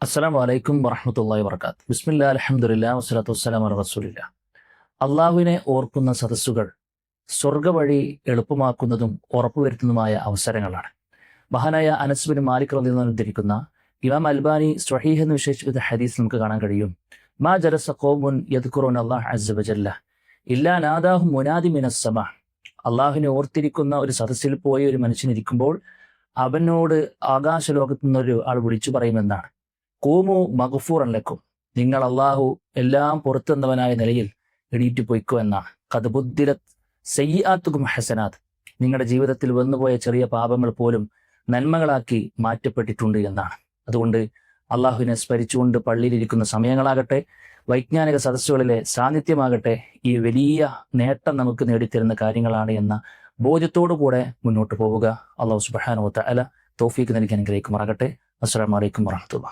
അസ്സലാമു അലൈക്കും വറഹ്മത്തുള്ളാഹി വബറകാത്ത്. ബിസ്മില്ലാ അൽഹംദുലില്ലാ വസ്സലാത്തു വസ്സലാമു അലാ റസൂലില്ലാ. അള്ളാഹുവിനെ ഓർക്കുന്ന സദസ്സുകൾ സ്വർഗവഴി എളുപ്പമാക്കുന്നതും ഉറപ്പുവരുത്തുന്നതുമായ അവസരങ്ങളാണ്. മഹാനായ അനസ് ബിൻ മാലിക് റളിയല്ലാഹു അൻഹു ഉദ്ധരിക്കുന്ന ഇമാം അൽബാനി സ്വഹീഹ് എന്ന് വിശേഷിപ്പിച്ച ഹദീസ് നമുക്ക് കാണാൻ കഴിയും. മാ ജലസ ഖൗമുൻ യദ്കുറൂന അല്ലാഹ അസ്സ വജല്ല ഇല്ലാ നാദാഹും മുനാദി മിനസ് സമാ. അള്ളാഹുവിനെ ഓർത്തിരിക്കുന്ന ഒരു സദസ്സിൽ പോയി ഒരു മനുഷ്യനിരിക്കുമ്പോൾ അവനോട് ആകാശലോകത്തു നിന്നൊരു ആൾ വിളിച്ചു പറയുമെന്നാണ്, കൂമു മഗ്ഫൂറൻ ലക്കും, നിങ്ങൾ അള്ളാഹു എല്ലാം പുറത്തുന്നവനായ നിലയിൽ എണീറ്റ് പൊയ്ക്കോ എന്നാണ്. ഖദ് ബുദ്ദിലത് സയ്യിആത്തുകും ഹസനാത്ത്, നിങ്ങളുടെ ജീവിതത്തിൽ വന്നുപോയ ചെറിയ പാപങ്ങൾ പോലും നന്മകളാക്കി മാറ്റപ്പെട്ടിട്ടുണ്ട് എന്നാണ്. അതുകൊണ്ട് അള്ളാഹുവിനെ സ്മരിച്ചുകൊണ്ട് പള്ളിയിലിരിക്കുന്ന സമയങ്ങളാകട്ടെ, വൈജ്ഞാനിക സദസ്സുകളിലെ സാന്നിധ്യമാകട്ടെ, ഈ വലിയ നേട്ടം നമുക്ക് നേടിത്തരുന്ന കാര്യങ്ങളാണ് എന്ന ബോധ്യത്തോടു കൂടെ മുന്നോട്ട് പോവുക. അള്ളാഹു സുബ്ഹാനഹു വ തആല തൗഫീഖ് നൽകി അനുഗ്രഹിക്കുമാറാകട്ടെ. അസ്സലാമു അലൈക്കും വറഹ്മത്തുള്ളാഹി.